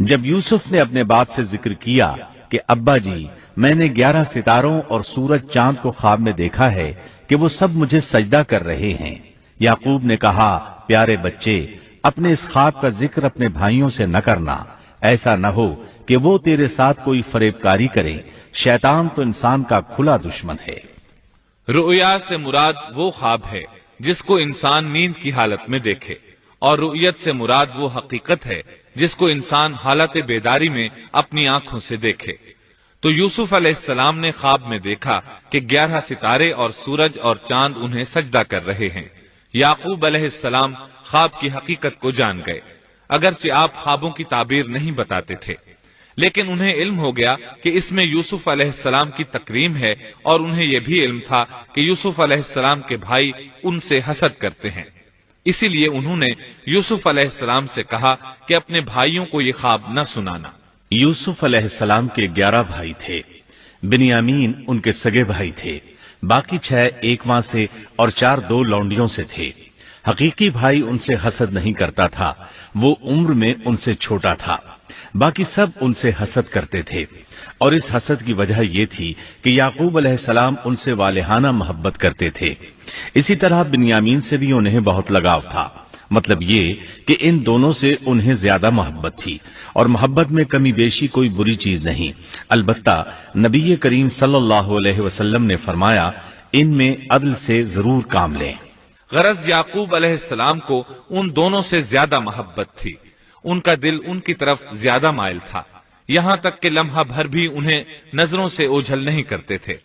جب یوسف نے اپنے باپ سے ذکر کیا کہ ابا جی میں نے 11 ستاروں اور سورج چاند کو خواب میں دیکھا ہے کہ وہ سب مجھے سجدہ کر رہے ہیں، یعقوب نے کہا پیارے بچے اپنے اس خواب کا ذکر اپنے بھائیوں سے نہ کرنا، ایسا نہ ہو کہ وہ تیرے ساتھ کوئی فریب کاری کرے، شیطان تو انسان کا کھلا دشمن ہے۔ رؤیا سے مراد وہ خواب ہے جس کو انسان نیند کی حالت میں دیکھے، اور رؤیت سے مراد وہ حقیقت ہے جس کو انسان حالت بیداری میں اپنی آنکھوں سے دیکھے۔ تو یوسف علیہ السلام نے خواب میں دیکھا کہ 11 ستارے اور سورج اور چاند انہیں سجدہ کر رہے ہیں۔ یعقوب علیہ السلام خواب کی حقیقت کو جان گئے، اگرچہ آپ خوابوں کی تعبیر نہیں بتاتے تھے، لیکن انہیں علم ہو گیا کہ اس میں یوسف علیہ السلام کی تکریم ہے، اور انہیں یہ بھی علم تھا کہ یوسف علیہ السلام کے بھائی ان سے حسد کرتے ہیں۔ اسی لیے انہوں نے یوسف علیہ السلام سے کہا کہ اپنے بھائیوں کو یہ خواب نہ سنانا۔ یوسف علیہ السلام کے 11 بھائی تھے، بنیامین ان کے سگے بھائی تھے، باقی 6 ایک ماں سے اور 4 2 لونڈیوں سے تھے۔ حقیقی بھائی ان سے حسد نہیں کرتا تھا، وہ عمر میں ان سے چھوٹا تھا، باقی سب ان سے حسد کرتے تھے، اور اس حسد کی وجہ یہ تھی کہ یعقوب علیہ السلام ان سے والہانہ محبت کرتے تھے۔ اسی طرح بنیامین سے بھی انہیں بہت لگاؤ تھا، مطلب یہ کہ ان دونوں سے انہیں زیادہ محبت تھی، اور محبت میں کمی بیشی کوئی بری چیز نہیں، البتہ نبی کریم صلی اللہ علیہ وسلم نے فرمایا ان میں عدل سے ضرور کام لیں۔ غرض یعقوب علیہ السلام کو ان دونوں سے زیادہ محبت تھی، ان کا دل ان کی طرف زیادہ مائل تھا، یہاں تک کہ لمحہ بھر بھی انہیں نظروں سے اوجھل نہیں کرتے تھے۔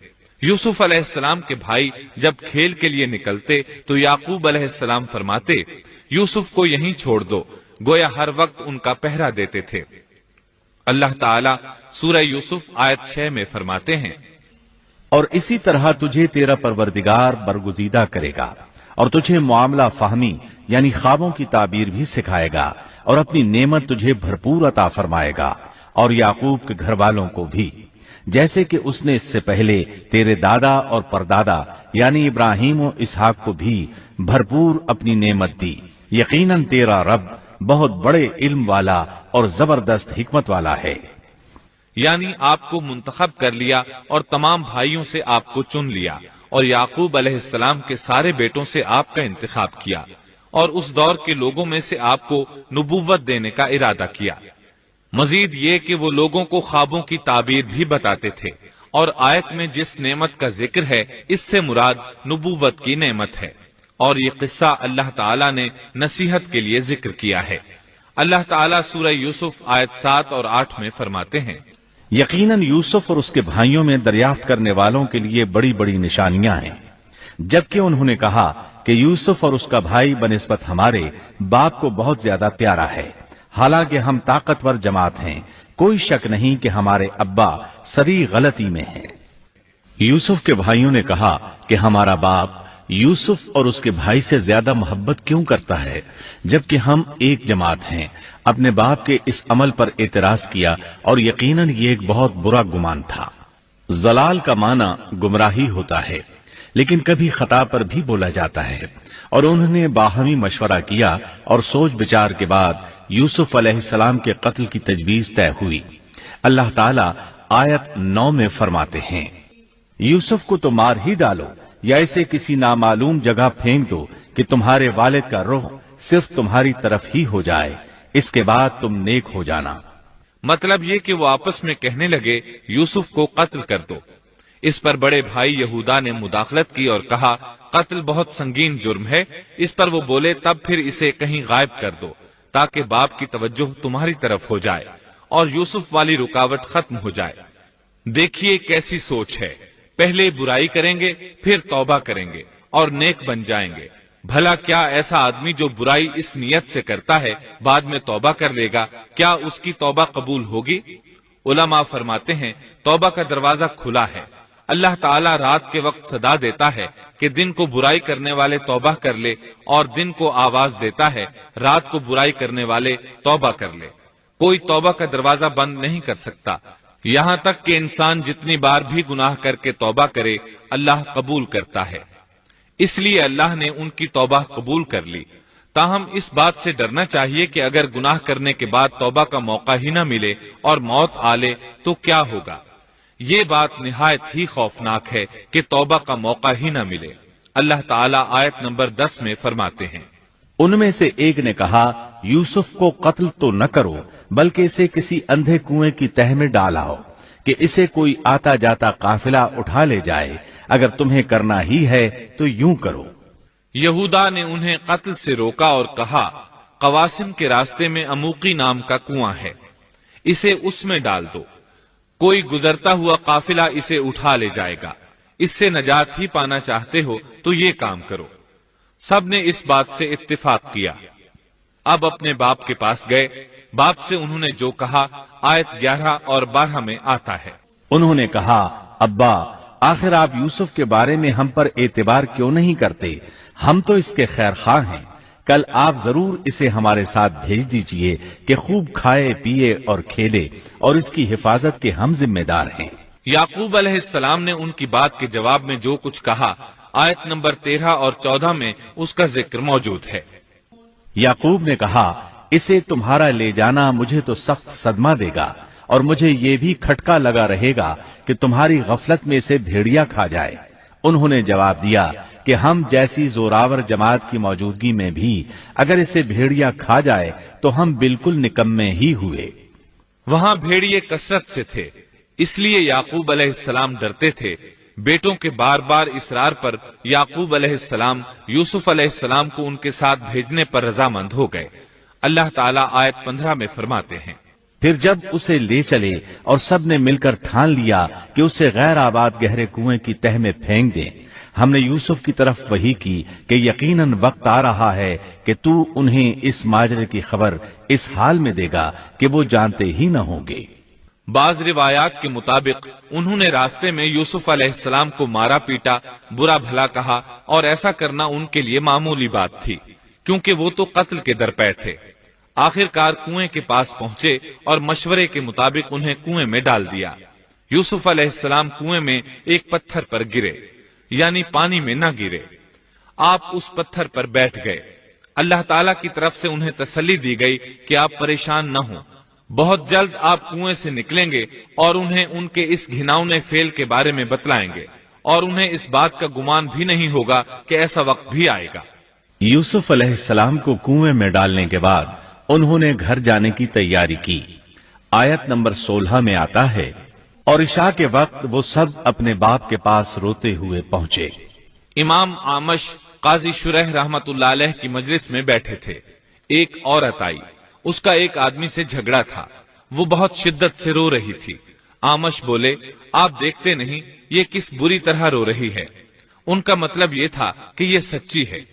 یوسف علیہ السلام کے بھائی جب کھیل کے لیے نکلتے تو یعقوب علیہ السلام فرماتے یوسف کو یہیں چھوڑ دو، گویا ہر وقت ان کا پہرا دیتے تھے۔ اللہ تعالیٰ سورہ یوسف آیت 6 میں فرماتے ہیں، اور اسی طرح تجھے تیرا پروردگار برگزیدہ کرے گا، اور تجھے معاملہ فہمی یعنی خوابوں کی تعبیر بھی سکھائے گا، اور اپنی نعمت تجھے بھرپور عطا فرمائے گا، اور یعقوب کے گھر والوں کو بھی، جیسے کہ اس نے اس سے پہلے تیرے دادا اور پردادا یعنی ابراہیم و اسحاق کو بھی بھرپور اپنی نعمت دی۔ یقیناً تیرا رب بہت بڑے علم والا اور زبردست حکمت والا ہے۔ یعنی آپ کو منتخب کر لیا اور تمام بھائیوں سے آپ کو چن لیا، اور یعقوب علیہ السلام کے سارے بیٹوں سے آپ کا انتخاب کیا، اور اس دور کے لوگوں میں سے آپ کو نبوت دینے کا ارادہ کیا۔ مزید یہ کہ وہ لوگوں کو خوابوں کی تعبیر بھی بتاتے تھے، اور آیت میں جس نعمت کا ذکر ہے اس سے مراد نبوت کی نعمت ہے، اور یہ قصہ اللہ تعالیٰ نے نصیحت کے لیے ذکر کیا ہے۔ اللہ تعالیٰ سورہ یوسف آیت 7 اور 8 میں فرماتے ہیں، یقیناً یوسف اور اس کے بھائیوں میں دریافت کرنے والوں کے لیے بڑی بڑی نشانیاں ہیں، جبکہ انہوں نے کہا کہ یوسف اور اس کا بھائی بنسبت ہمارے باپ کو بہت زیادہ پیارا ہے، حالانکہ ہم طاقتور جماعت ہیں، کوئی شک نہیں کہ ہمارے ابا سری غلطی میں ہیں۔ یوسف کے بھائیوں نے کہا کہ ہمارا باپ یوسف اور اس کے بھائی سے زیادہ محبت کیوں کرتا ہے، جبکہ ہم ایک جماعت ہیں۔ اپنے باپ کے اس عمل پر اعتراض کیا، اور یقیناً یہ ایک بہت برا گمان تھا۔ ضلال کا معنی گمراہی ہوتا ہے، لیکن کبھی خطا پر بھی بولا جاتا ہے، اور انہوں نے باہمی مشورہ کیا اور سوچ بچار کے بعد یوسف علیہ السلام کے قتل کی تجویز طے ہوئی۔ اللہ تعالیٰ آیت 9 میں فرماتے ہیں، یوسف کو تو مار ہی ڈالو یا اسے کسی نامعلوم جگہ پھینک دو کہ تمہارے والد کا رخ صرف تمہاری طرف ہی ہو جائے، اس کے بعد تم نیک ہو جانا۔ مطلب یہ کہ وہ آپس میں کہنے لگے یوسف کو قتل کر دو۔ اس پر بڑے بھائی یہودا نے مداخلت کی اور کہا قتل بہت سنگین جرم ہے، اس پر وہ بولے تب پھر اسے کہیں غائب کر دو تاکہ باپ کی توجہ تمہاری طرف ہو جائے اور یوسف والی رکاوٹ ختم ہو جائے۔ دیکھیے کیسی سوچ ہے، پہلے برائی کریں گے پھر توبہ کریں گے اور نیک بن جائیں گے۔ بھلا کیا ایسا آدمی جو برائی اس نیت سے کرتا ہے بعد میں توبہ کر لے گا، کیا اس کی توبہ قبول ہوگی؟ علماء فرماتے ہیں توبہ کا دروازہ کھلا ہے۔ اللہ تعالیٰ رات کے وقت صدا دیتا ہے کہ دن کو برائی کرنے والے توبہ کر لے، اور دن کو آواز دیتا ہے رات کو برائی کرنے والے توبہ کر لے۔ کوئی توبہ کا دروازہ بند نہیں کر سکتا، یہاں تک کہ انسان جتنی بار بھی گناہ کر کے توبہ کرے اللہ قبول کرتا ہے۔ اس لیے اللہ نے ان کی توبہ قبول کر لی۔ تاہم اس بات سے ڈرنا چاہیے کہ اگر گناہ کرنے کے بعد توبہ کا موقع ہی نہ ملے اور موت آ لے تو کیا ہوگا؟ یہ بات نہایت ہی خوفناک ہے کہ توبہ کا موقع ہی نہ ملے۔ اللہ تعالیٰ آیت نمبر 10 میں فرماتے ہیں، ان میں سے ایک نے کہا، یوسف کو قتل تو نہ کرو بلکہ اسے کسی اندھے کنویں کی تہ میں ڈالاؤ کہ اسے کوئی آتا جاتا قافلہ اٹھا لے جائے، اگر تمہیں کرنا ہی ہے تو یوں کرو۔ یہودا نے انہیں قتل سے روکا اور کہا، قواسم کے راستے میں اموقی نام کا کنواں ہے، اسے اس میں ڈال دو، کوئی گزرتا ہوا قافلہ اسے اٹھا لے جائے گا، اس سے نجات ہی پانا چاہتے ہو تو یہ کام کرو۔ سب نے اس بات سے اتفاق کیا۔ اب اپنے باپ کے پاس گئے، باپ سے انہوں نے جو کہا آیت 11 اور 12 میں آتا ہے، انہوں نے کہا، ابا آخر آپ یوسف کے بارے میں ہم پر اعتبار کیوں نہیں کرتے؟ ہم تو اس کے خیر خواہ ہیں، کل آپ ضرور اسے ہمارے ساتھ بھیج دیجئے کہ خوب کھائے پیے اور کھیلے، اور اس کی حفاظت کے ہم ذمہ دار ہیں۔ یعقوب علیہ السلام نے ان کی بات کے جواب میں جو کچھ کہا آیت نمبر 13 اور 14 میں اس کا ذکر موجود ہے۔ یعقوب نے کہا، اسے تمہارا لے جانا مجھے تو سخت صدمہ دے گا، اور مجھے یہ بھی کھٹکا لگا رہے گا کہ تمہاری غفلت میں اسے بھیڑیا کھا جائے۔ انہوں نے جواب دیا کہ ہم جیسی زوراور جماعت کی موجودگی میں بھی اگر اسے بھیڑیا کھا جائے تو ہم بالکل نکمے ہی ہوئے۔ وہاں بھیڑیے کثرت سے تھے، اس لیے یعقوب علیہ السلام ڈرتے تھے۔ بیٹوں کے بار بار اصرار پر یعقوب علیہ السلام یوسف علیہ السلام کو ان کے ساتھ بھیجنے پر رضامند ہو گئے۔ اللہ تعالیٰ آیت 15 میں فرماتے ہیں، پھر جب اسے لے چلے اور سب نے مل کر ٹھان لیا کہ اسے غیر آباد گہرے کنویں کی تہ میں پھینک دیں، ہم نے یوسف کی طرف وحی کی کہ یقیناً وقت آ رہا ہے کہ تو انہیں اس ماجرے کی خبر اس حال میں دے گا کہ وہ جانتے ہی نہ ہوں گے۔ بعض روایات کے مطابق انہوں نے راستے میں یوسف علیہ السلام کو مارا پیٹا، برا بھلا کہا، اور ایسا کرنا ان کے لیے معمولی بات تھی کیونکہ وہ تو قتل کے درپے تھے۔ آخر کار کنویں کے پاس پہنچے اور مشورے کے مطابق انہیں کنویں میں ڈال دیا۔ یوسف علیہ السلام کنویں میں ایک پتھر پر گرے، یعنی پانی میں نہ گرے۔ آپ اس پتھر پر بیٹھ گئے۔ اللہ تعالیٰ کی طرف سے انہیں تسلی دی گئی کہ آپ پریشان نہ ہوں، بہت جلد آپ کنویں سے نکلیں گے اور انہیں ان کے اس گھناؤنے فعل کے بارے میں بتلائیں گے، اور انہیں اس بات کا گمان بھی نہیں ہوگا کہ ایسا وقت بھی آئے گا۔ یوسف علیہ السلام کو کنویں میں ڈالنے کے بعد انہوں نے گھر جانے کی تیاری کی۔ آیت نمبر 16 میں آتا ہے، اور عشاء کے وقت وہ سب اپنے باپ کے پاس روتے ہوئے پہنچے۔ امام عامش قاضی شریح رحمت اللہ علیہ کی مجلس میں بیٹھے تھے۔ ایک عورت آئی، اس کا ایک آدمی سے جھگڑا تھا، وہ بہت شدت سے رو رہی تھی۔ عامش بولے، آپ دیکھتے نہیں یہ کس بری طرح رو رہی ہے؟ ان کا مطلب یہ تھا کہ یہ سچی ہے۔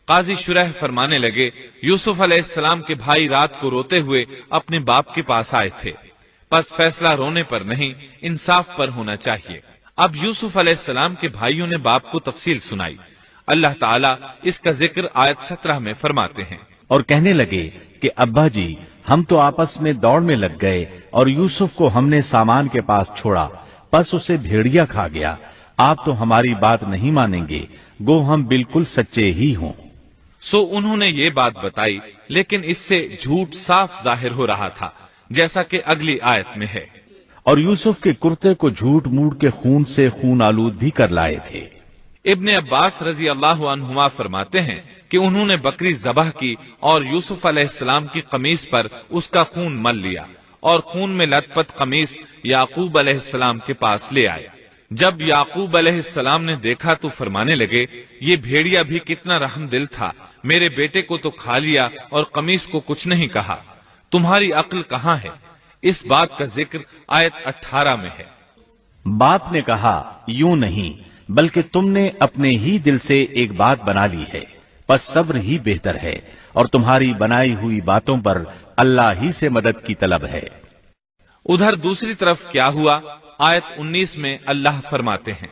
قاضی شریح فرمانے لگے، یوسف علیہ السلام کے بھائی رات کو روتے ہوئے اپنے باپ کے پاس آئے تھے، پس فیصلہ رونے پر نہیں انصاف پر ہونا چاہیے۔ اب یوسف علیہ السلام کے بھائیوں نے باپ کو تفصیل سنائی۔ اللہ تعالیٰ اس کا ذکر آیت 17 میں فرماتے ہیں، اور کہنے لگے کہ ابا جی، ہم تو آپس میں دوڑ میں لگ گئے اور یوسف کو ہم نے سامان کے پاس چھوڑا، پس اسے بھیڑیا کھا گیا۔ آپ تو ہماری بات نہیں مانیں گے، گو ہم بالکل سچے ہی ہوں۔ سو انہوں نے یہ بات بتائی، لیکن اس سے جھوٹ صاف ظاہر ہو رہا تھا، جیسا کہ اگلی آیت میں ہے، اور یوسف کے کرتے کو جھوٹ موڑ کے خون سے خون آلود بھی کر لائے تھے۔ ابن عباس رضی اللہ عنہما فرماتے ہیں کہ انہوں نے بکری ذبح کی اور یوسف علیہ السلام کی قمیص پر اس کا خون مل لیا، اور خون میں لت پت قمیص یعقوب علیہ السلام کے پاس لے آئے۔ جب یعقوب علیہ السلام نے دیکھا تو فرمانے لگے، یہ بھیڑیا بھی کتنا رحم دل تھا، میرے بیٹے کو تو کھا لیا اور قمیص کو کچھ نہیں کہا، تمہاری عقل کہاں ہے؟ اس بات کا ذکر آیت 18 میں ہے۔ باپ نے کہا، یوں نہیں، بلکہ تم نے اپنے ہی دل سے ایک بات بنا لی ہے، پس صبر ہی بہتر ہے، اور تمہاری بنائی ہوئی باتوں پر اللہ ہی سے مدد کی طلب ہے۔ ادھر دوسری طرف کیا ہوا؟ آیت 19 میں اللہ فرماتے ہیں،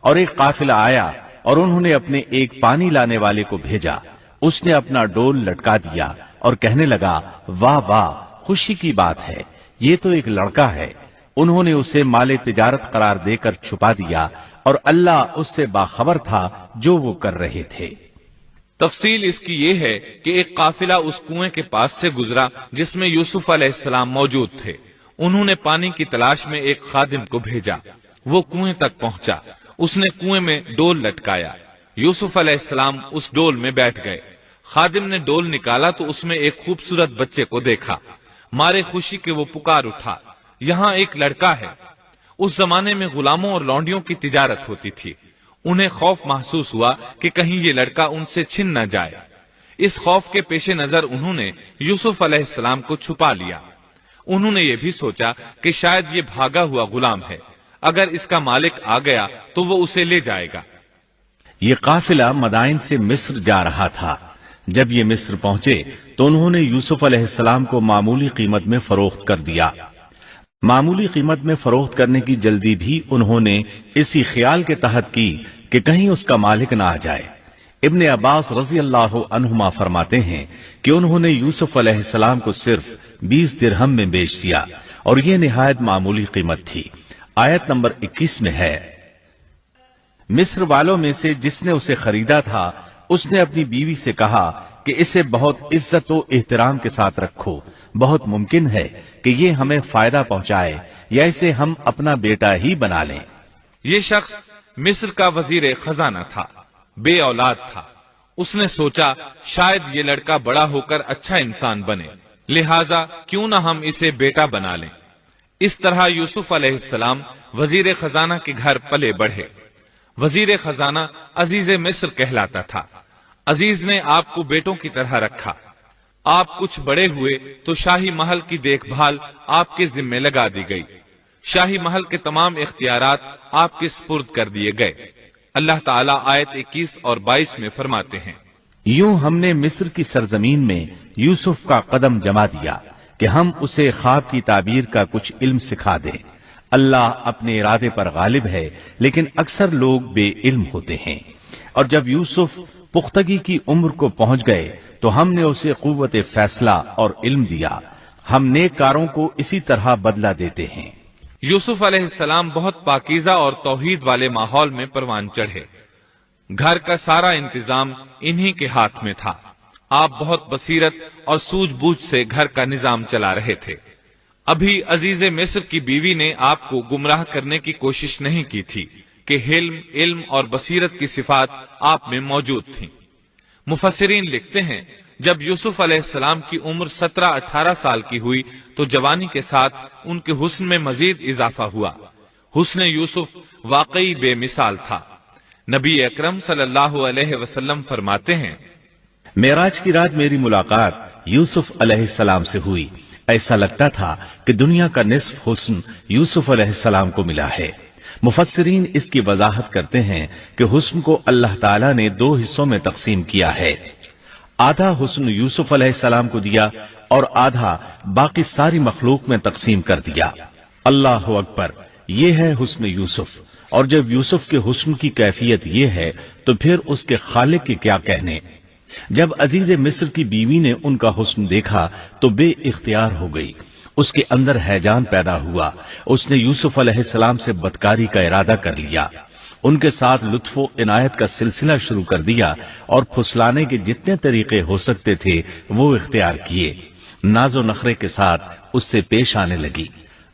اور ایک قافلہ آیا اور انہوں نے اپنے ایک پانی لانے والے کو بھیجا، اس نے اپنا ڈول لٹکا دیا اور کہنے لگا، واہ واہ، خوشی کی بات ہے، یہ تو ایک لڑکا ہے۔ انہوں نے اسے مال تجارت قرار دے کر چھپا دیا، اور اللہ اس سے باخبر تھا جو وہ کر رہے تھے۔ تفصیل اس کی یہ ہے کہ ایک قافلہ اس کنویں کے پاس سے گزرا جس میں یوسف علیہ السلام موجود تھے۔ انہوں نے پانی کی تلاش میں ایک خادم کو بھیجا۔ وہ کنویں تک پہنچا، اس نے کنویں میں ڈول لٹکایا۔ یوسف علیہ السلام اس ڈول میں بیٹھ گئے۔ خادم نے ڈول نکالا تو اس میں ایک خوبصورت بچے کو دیکھا۔ مارے خوشی کے وہ پکار اٹھا، یہاں ایک لڑکا ہے۔ اس زمانے میں غلاموں اور لونڈیوں کی تجارت ہوتی تھی۔ انہیں خوف محسوس ہوا کہ کہیں یہ لڑکا ان سے چھن نہ جائے۔ اس خوف کے پیش نظر انہوں نے یوسف علیہ السلام کو چھپا لیا۔ انہوں نے یہ بھی سوچا کہ شاید یہ بھاگا ہوا غلام ہے، اگر اس کا مالک آ گیا تو وہ اسے لے جائے گا۔ یہ قافلہ مدائن سے مصر جا رہا تھا۔ جب یہ مصر پہنچے تو انہوں نے یوسف علیہ السلام کو معمولی قیمت میں فروخت کر دیا۔ معمولی قیمت میں فروخت کرنے کی جلدی بھی انہوں نے اسی خیال کے تحت کی کہ کہیں اس کا مالک نہ آ جائے۔ ابن عباس رضی اللہ عنہما فرماتے ہیں کہ انہوں نے یوسف علیہ السلام کو صرف 20 درہم میں بیچ دیا، اور یہ نہایت معمولی قیمت تھی۔ آیت نمبر 21 میں ہے، مصر والوں میں سے جس نے اسے خریدا تھا اس نے اپنی بیوی سے کہا کہ اسے بہت عزت و احترام کے ساتھ رکھو، بہت ممکن ہے کہ یہ ہمیں فائدہ پہنچائے یا اسے ہم اپنا بیٹا ہی بنا لیں۔ یہ شخص مصر کا وزیر خزانہ تھا، بے اولاد تھا۔ اس نے سوچا شاید یہ لڑکا بڑا ہو کر اچھا انسان بنے، لہٰذا کیوں نہ ہم اسے بیٹا بنا لیں۔ اس طرح یوسف علیہ السلام وزیر خزانہ کے گھر پلے بڑھے۔ وزیر خزانہ عزیز مصر کہلاتا تھا۔ عزیز نے آپ کو بیٹوں کی طرح رکھا۔ آپ کچھ بڑے ہوئے تو شاہی محل کی دیکھ بھال آپ کے ذمے لگا دی گئی۔ شاہی محل کے تمام اختیارات آپ کے سپرد کر دیے گئے۔ اللہ تعالیٰ آیت 21 اور 22 میں فرماتے ہیں، یوں ہم نے مصر کی سرزمین میں یوسف کا قدم جما دیا کہ ہم اسے خواب کی تعبیر کا کچھ علم سکھا دیں۔ اللہ اپنے ارادے پر غالب ہے، لیکن اکثر لوگ بے علم ہوتے ہیں۔ اور جب یوسف پختگی کی عمر کو پہنچ گئے تو ہم نے اسے قوت فیصلہ اور علم دیا۔ ہم نیک کاروں کو اسی طرح بدلہ دیتے ہیں۔ یوسف علیہ السلام بہت پاکیزہ اور توحید والے ماحول میں پروان چڑھے۔ گھر کا سارا انتظام انہی کے ہاتھ میں تھا۔ آپ بہت بصیرت اور سوجھ بوجھ سے گھر کا نظام چلا رہے تھے۔ ابھی عزیز مصر کی بیوی نے آپ کو گمراہ کرنے کی کوشش نہیں کی تھی کہ حلم، علم اور بصیرت کی صفات آپ میں موجود تھیں۔ مفسرین لکھتے ہیں جب یوسف علیہ السلام کی عمر 17-18 سال کی ہوئی تو جوانی کے ساتھ ان کے حسن میں مزید اضافہ ہوا۔ حسن یوسف واقعی بے مثال تھا۔ نبی اکرم صلی اللہ علیہ وسلم فرماتے ہیں، معراج کی رات میری ملاقات یوسف علیہ السلام سے ہوئی۔ ایسا لگتا تھا کہ دنیا کا نصف حسن یوسف علیہ السلام کو ملا ہے۔ مفسرین اس کی وضاحت کرتے ہیں کہ حسن کو اللہ تعالیٰ نے 2 حصوں میں تقسیم کیا ہے۔ آدھا حسن یوسف علیہ السلام کو دیا اور آدھا باقی ساری مخلوق میں تقسیم کر دیا۔ اللہ اکبر، یہ ہے حسن یوسف۔ اور جب یوسف کے حسن کی کیفیت یہ ہے تو پھر اس کے خالق کے کیا کہنے۔ جب عزیز مصر کی بیوی نے ان کا حسن دیکھا تو بے اختیار ہو گئی۔ اس کے اندر ہیجان پیدا ہوا۔ اس نے یوسف علیہ السلام سے بدکاری کا ارادہ کر لیا۔ ان کے ساتھ لطف و عنایت کا سلسلہ شروع کر دیا اور پھسلانے کے جتنے طریقے ہو سکتے تھے وہ اختیار کیے۔ ناز و نخرے کے ساتھ اس سے پیش آنے لگی۔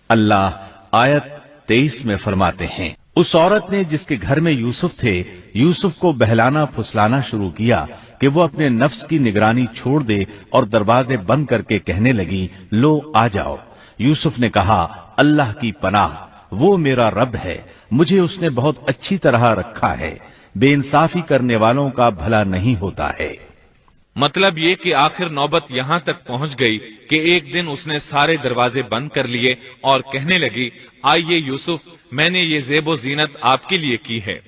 اللہ آیت 23 میں فرماتے ہیں، اس عورت نے جس کے گھر میں یوسف تھے یوسف کو بہلانا پھسلانا شروع کیا کہ وہ اپنے نفس کی نگرانی چھوڑ دے اور دروازے بند کر کے کہنے لگی، لو آ جاؤ۔ یوسف نے کہا، اللہ کی پناہ، وہ میرا رب ہے، مجھے اس نے بہت اچھی طرح رکھا ہے، بے انصافی کرنے والوں کا بھلا نہیں ہوتا ہے۔ مطلب یہ کہ آخر نوبت یہاں تک پہنچ گئی کہ ایک دن اس نے سارے دروازے بند کر لیے اور کہنے لگی، آئیے یوسف، میں نے یہ زیب و زینت آپ کے لیے کی ہے۔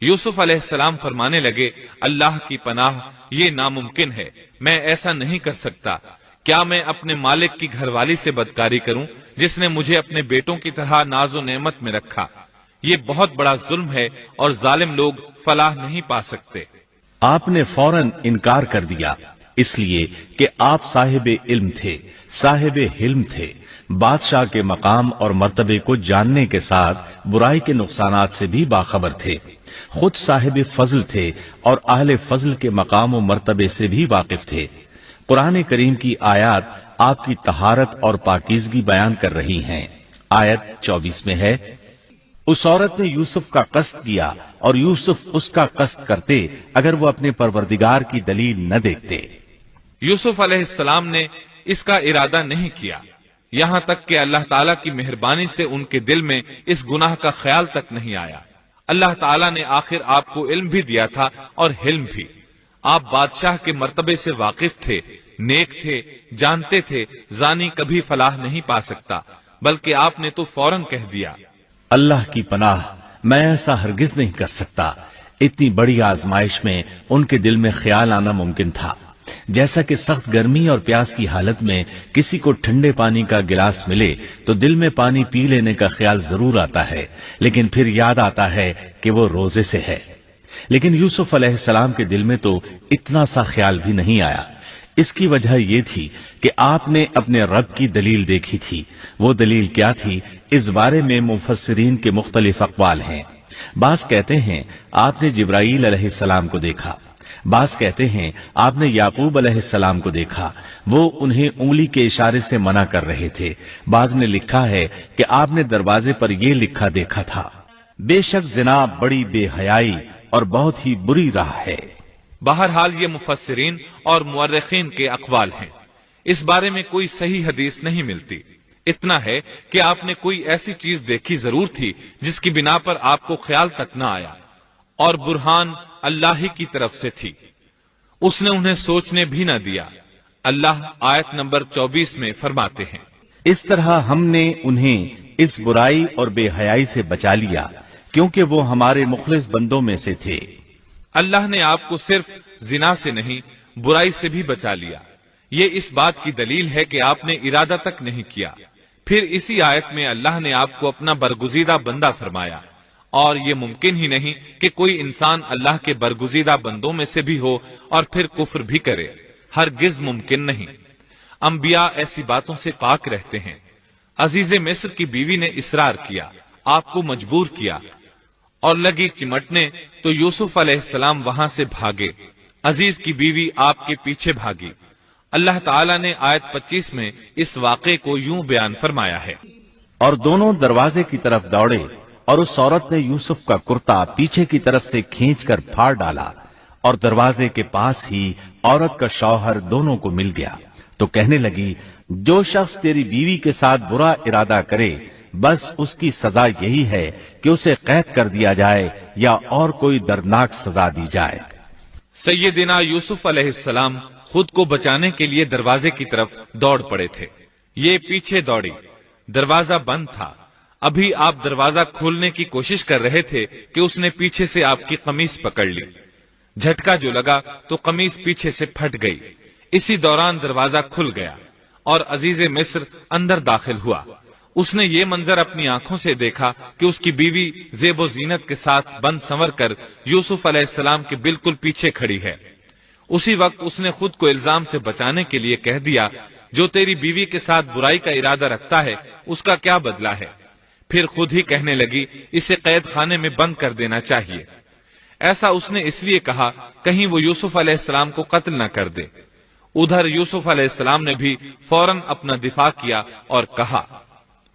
یوسف علیہ السلام فرمانے لگے، اللہ کی پناہ، یہ ناممکن ہے، میں ایسا نہیں کر سکتا۔ کیا میں اپنے مالک کی گھر والی سے بدکاری کروں جس نے مجھے اپنے بیٹوں کی طرح ناز و نعمت میں رکھا؟ یہ بہت بڑا ظلم ہے اور ظالم لوگ فلاح نہیں پا سکتے۔ آپ نے فوراً انکار کر دیا، اس لیے کہ آپ صاحب علم تھے، صاحب حلم تھے، بادشاہ کے مقام اور مرتبے کو جاننے کے ساتھ برائی کے نقصانات سے بھی باخبر تھے۔ خود صاحب فضل تھے اور اہل فضل کے مقام و مرتبے سے بھی واقف تھے۔ قرآن کریم کی آیات آپ کی طہارت اور پاکیزگی بیان کر رہی ہیں۔ آیت 24 میں ہے، اس عورت نے یوسف کا قصد کیا اور یوسف اس کا قصد کرتے اگر وہ اپنے پروردگار کی دلیل نہ دیکھتے۔ یوسف علیہ السلام نے اس کا ارادہ نہیں کیا، یہاں تک کہ اللہ تعالیٰ کی مہربانی سے ان کے دل میں اس گناہ کا خیال تک نہیں آیا۔ اللہ تعالیٰ نے آخر آپ کو علم بھی دیا تھا اور حلم بھی۔ آپ بادشاہ کے مرتبے سے واقف تھے، نیک تھے، جانتے تھے زانی کبھی فلاح نہیں پا سکتا، بلکہ آپ نے تو فوراً کہہ دیا۔ اللہ کی پناہ، میں ایسا ہرگز نہیں کر سکتا۔ اتنی بڑی آزمائش میں ان کے دل میں خیال آنا ممکن تھا، جیسا کہ سخت گرمی اور پیاس کی حالت میں کسی کو ٹھنڈے پانی کا گلاس ملے تو دل میں پانی پی لینے کا خیال ضرور آتا ہے، لیکن پھر یاد آتا ہے کہ وہ روزے سے ہے۔ لیکن یوسف علیہ السلام کے دل میں تو اتنا سا خیال بھی نہیں آیا۔ اس کی وجہ یہ تھی کہ آپ نے اپنے رب کی دلیل دیکھی تھی۔ وہ دلیل کیا تھی، اس بارے میں مفسرین کے مختلف اقوال ہیں۔ بعض کہتے ہیں آپ نے جبرائیل علیہ السلام کو دیکھا، بعض کہتے ہیں آپ نے یعقوب علیہ السلام کو دیکھا، وہ انہیں انگلی کے اشارے سے منع کر رہے تھے۔ بعض نے لکھا ہے کہ آپ نے دروازے پر یہ لکھا دیکھا تھا، بے شک زنا بڑی بے حیائی اور بہت ہی بری راہ ہے۔ بہرحال یہ مفسرین اور مورخین کے اقوال ہیں، اس بارے میں کوئی صحیح حدیث نہیں ملتی۔ اتنا ہے کہ آپ نے کوئی ایسی چیز دیکھی ضرور تھی جس کی بنا پر آپ کو خیال تک نہ آیا، اور برہان اللہ ہی کی طرف سے تھی، اس نے انہیں سوچنے بھی نہ دیا۔ اللہ آیت نمبر 24 میں فرماتے ہیں، اس طرح ہم نے انہیں اس برائی اور بے حیائی سے بچا لیا کیونکہ وہ ہمارے مخلص بندوں میں سے تھے۔ اللہ نے آپ کو صرف زنا سے نہیں برائی سے بھی بچا لیا۔ یہ اس بات کی دلیل ہے کہ آپ نے ارادہ تک نہیں کیا۔ پھر اسی آیت میں اللہ نے آپ کو اپنا برگزیدہ بندہ فرمایا، اور یہ ممکن ہی نہیں کہ کوئی انسان اللہ کے برگزیدہ بندوں میں سے بھی ہو اور پھر کفر بھی کرے، ہرگز ممکن نہیں۔ انبیاء ایسی باتوں سے پاک رہتے ہیں۔ عزیز مصر کی بیوی نے اصرار کیا، آپ کو مجبور کیا اور لگی چمٹنے تو یوسف علیہ السلام وہاں سے بھاگے۔ عزیز کی بیوی آپ کے پیچھے بھاگی۔ اللہ تعالیٰ نے آیت 25 میں اس واقعے کو یوں بیان فرمایا ہے، اور دونوں دروازے کی طرف دوڑے اور اس عورت نے یوسف کا کرتا پیچھے کی طرف سے کھینچ کر پھاڑ ڈالا، اور دروازے کے پاس ہی عورت کا شوہر دونوں کو مل گیا تو کہنے لگی، جو شخص تیری بیوی کے ساتھ برا ارادہ کرے بس اس کی سزا یہی ہے کہ اسے قید کر دیا جائے یا اور کوئی دردناک سزا دی جائے۔ سیدنا یوسف علیہ السلام خود کو بچانے کے لیے دروازے کی طرف دوڑ پڑے تھے۔ یہ پیچھے دوڑی، دروازہ بند تھا۔ ابھی آپ دروازہ کھولنے کی کوشش کر رہے تھے کہ اس نے پیچھے سے آپ کی قمیص پکڑ لی۔ جھٹکا جو لگا تو قمیص پیچھے سے پھٹ گئی۔ اسی دوران دروازہ کھل گیا اور عزیز مصر اندر داخل ہوا۔ اس نے یہ منظر اپنی آنکھوں سے دیکھا کہ اس کی بیوی زیب و زینت کے ساتھ بند سنور کر یوسف علیہ السلام کے بالکل پیچھے کھڑی ہے۔ اسی وقت اس نے خود کو الزام سے بچانے کے لیے کہہ دیا، جو تیری بیوی کے ساتھ برائی کا ارادہ رکھتا ہے اس کا کیا بدلہ ہے؟ پھر خود ہی کہنے لگی، اسے قید خانے میں بند کر دینا چاہیے۔ ایسا اس نے اس لیے کہا کہیں وہ یوسف علیہ السلام کو قتل نہ کر دے۔ ادھر یوسف علیہ السلام نے بھی فوراً اپنا دفاع کیا اور کہا،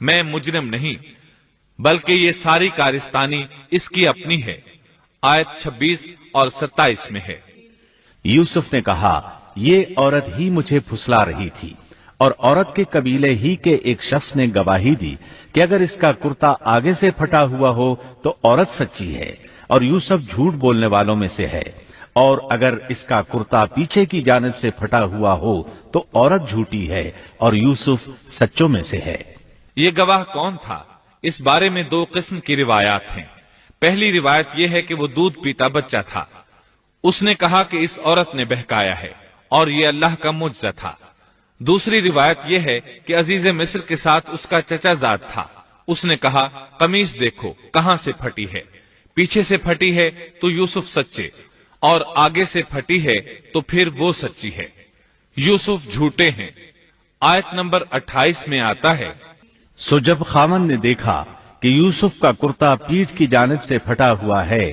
میں مجرم نہیں بلکہ یہ ساری کارستانی اس کی اپنی ہے۔ آیت 26 اور 27 میں ہے۔ یوسف نے کہا، یہ عورت ہی مجھے پھسلا رہی تھی، اور عورت کے قبیلے ہی کے ایک شخص نے گواہی دی کہ اگر اس کا کرتا آگے سے پھٹا ہوا ہو تو عورت سچی ہے اور یوسف جھوٹ بولنے والوں میں سے ہے، اور اگر اس کا کرتا پیچھے کی جانب سے پھٹا ہوا ہو تو عورت جھوٹی ہے اور یوسف سچوں میں سے ہے۔ یہ گواہ کون تھا؟ اس بارے میں دو قسم کی روایات ہیں۔ پہلی روایت یہ ہے کہ وہ دودھ پیتا بچہ تھا، اس نے کہا کہ اس عورت نے بہکایا ہے اور یہ اللہ کا معجزہ تھا۔ دوسری روایت یہ ہے کہ عزیز مصر کے ساتھ اس کا چچا زاد تھا، اس نے کہا، قمیص دیکھو کہاں سے پھٹی ہے، پیچھے سے پھٹی ہے تو یوسف سچے، اور آگے سے پھٹی ہے تو پھر وہ سچی ہے، یوسف جھوٹے ہیں۔ آیت نمبر 28 میں آتا ہے، سو جب خاوند نے دیکھا کہ یوسف کا کرتا پیٹھ کی جانب سے پھٹا ہوا ہے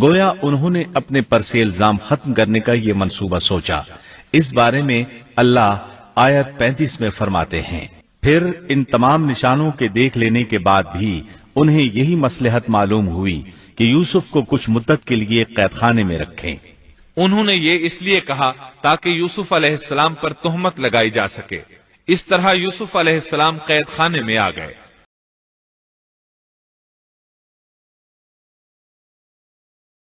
گویا انہوں نے اپنے پر سے الزام ختم کرنے کا یہ منصوبہ سوچا۔ اس بارے میں اللہ آیت 35 میں فرماتے ہیں، پھر ان تمام نشانوں کے دیکھ لینے کے بعد بھی انہیں یہی مصلحت معلوم ہوئی کہ یوسف کو کچھ مدت کے لیے قید خانے میں رکھیں۔ انہوں نے یہ اس لیے کہا تاکہ یوسف علیہ السلام پر تہمت لگائی جا سکے۔ اس طرح یوسف علیہ السلام قید خانے میں آ گئے۔